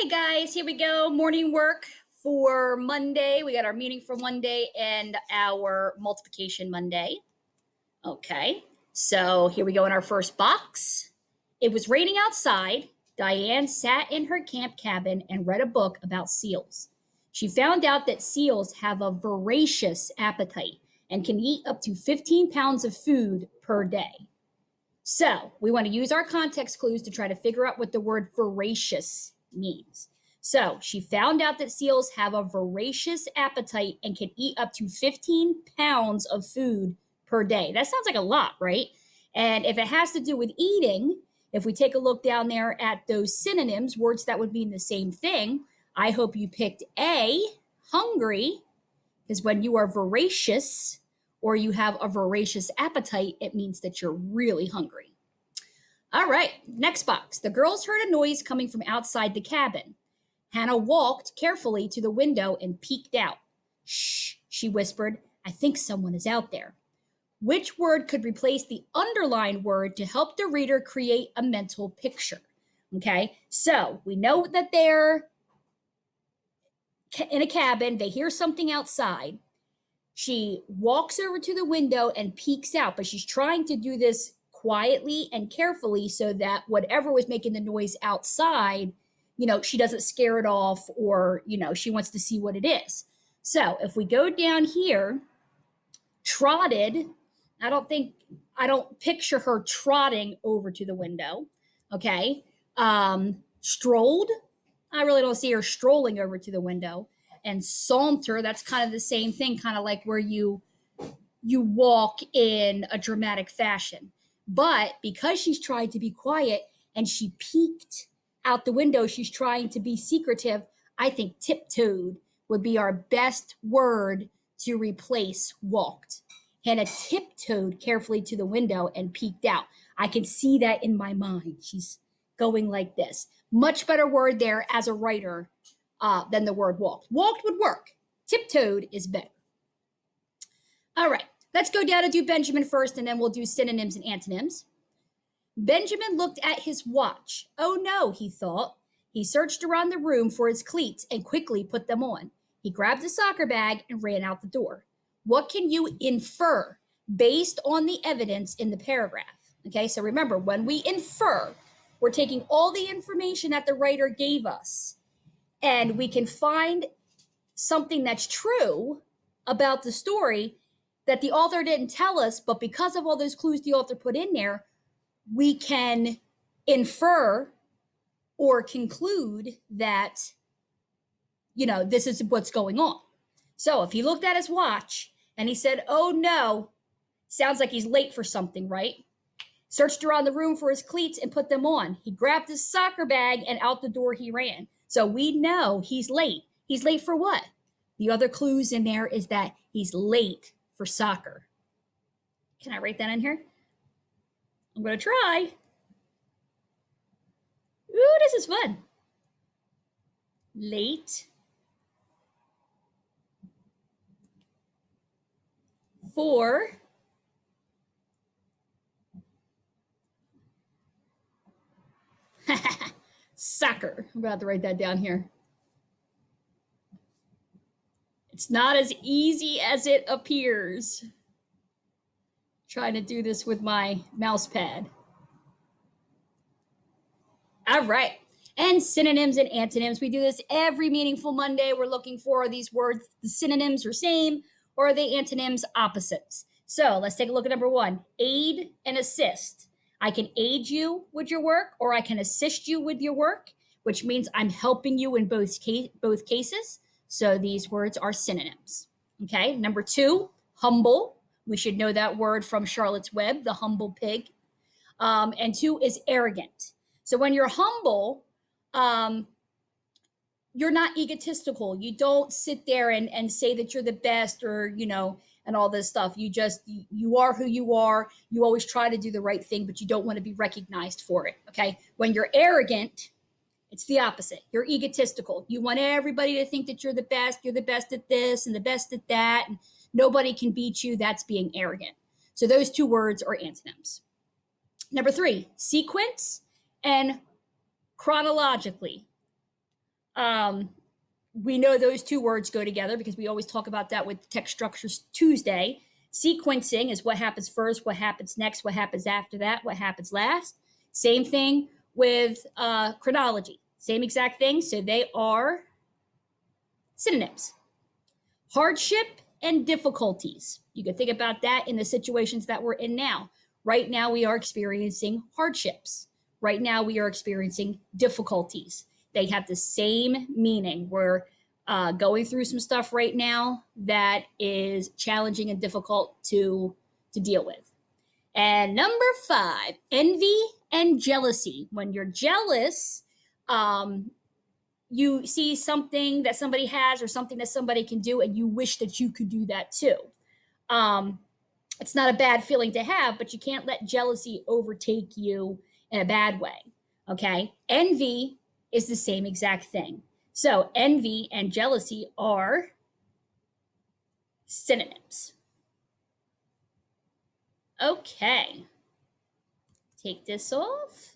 Hey guys, here we go. Morning work for Monday. We got our meeting for Monday and our multiplication Monday. Okay, so here we go in our first box. It was raining outside. Diane sat in her camp cabin and read a book about seals. She found out that seals have a voracious appetite and can eat up to 15 pounds of food per day. So we want to use our context clues to try to figure out what the word voracious means. So she found out that seals have a voracious appetite and can eat up to 15 pounds of food per day. That sounds like a lot, right? And if it has to do with eating, if we take a look down there at those synonyms, words that would mean the same thing, I hope you picked A, hungry, because when you are voracious, or you have a voracious appetite, it means that you're really hungry. All right, next box. The girls heard a noise coming from outside the cabin. Hannah walked carefully to the window and peeked out. Shh, she whispered. I think someone is out there. Which word could replace the underlined word to help the reader create a mental picture? Okay, so we know that they're in a cabin. They hear something outside. She walks over to the window and peeks out, but she's trying to do this quietly and carefully so that whatever was making the noise outside, she doesn't scare it off, or, she wants to see what it is. So if we go down here, trotted, I don't picture her trotting over to the window. Okay. Strolled, I really don't see her strolling over to the window. And saunter, that's kind of the same thing, kind of like where you walk in a dramatic fashion. But because she's trying to be quiet and she peeked out the window, she's trying to be secretive. I think tiptoed would be our best word to replace walked. Hannah tiptoed carefully to the window and peeked out. I can see that in my mind. She's going like this. Much better word there as a writer than the word walked. Walked would work. Tiptoed is better. All right, let's go down and do Benjamin first, and then we'll do synonyms and antonyms. Benjamin looked at his watch. Oh no, he thought. He searched around the room for his cleats and quickly put them on. He grabbed a soccer bag and ran out the door. What can you infer based on the evidence in the paragraph? Okay, so remember, when we infer, we're taking all the information that the writer gave us, and we can find something that's true about the story that the author didn't tell us, but because of all those clues the author put in there, we can infer or conclude that, this is what's going on. So if he looked at his watch and he said, oh no, sounds like he's late for something, right? Searched around the room for his cleats and put them on. He grabbed his soccer bag and out the door he ran. So we know he's late. He's late for what? The other clues in there is that he's late for soccer. Can I write that in here? I'm going to try. Ooh, this is fun. Late for soccer. I'm about to write that down here. It's not as easy as it appears. Trying to do this with my mouse pad. All right. And synonyms and antonyms. We do this every meaningful Monday. We're looking for, are these words, the synonyms are same, or are they antonyms opposites? So let's take a look at number one, aid and assist. I can aid you with your work, or I can assist you with your work, which means I'm helping you in both cases. So these words are synonyms. Okay, number two, humble. We should know that word from Charlotte's Web, the humble pig. And two is arrogant. So when you're humble, you're not egotistical. You don't sit there and say that you're the best, or, and all this stuff. You are who you are. You always try to do the right thing, but you don't want to be recognized for it. Okay. When you're arrogant, it's the opposite. You're egotistical. You want everybody to think that you're the best. You're the best at this and the best at that, and nobody can beat you. That's being arrogant. So those two words are antonyms. Number three, sequence and chronologically. Um, we know those two words go together because we always talk about that with Text Structures Tuesday. Sequencing is what happens first, what happens next, what happens after that, what happens last. Same thing with chronology. Same exact thing. So they are synonyms. Hardship and difficulties. You can think about that in the situations that we're in now. Right now, we are experiencing hardships. Right now, we are experiencing difficulties. They have the same meaning. We're going through some stuff right now that is challenging and difficult to deal with. And number 5, envy and jealousy. When you're jealous, um, you see something that somebody has or something that somebody can do, and you wish that you could do that too. Um, it's not a bad feeling to have, but you can't let jealousy overtake you in a bad way. Okay. Envy is the same exact thing. So envy and jealousy are synonyms. Okay. Take this off.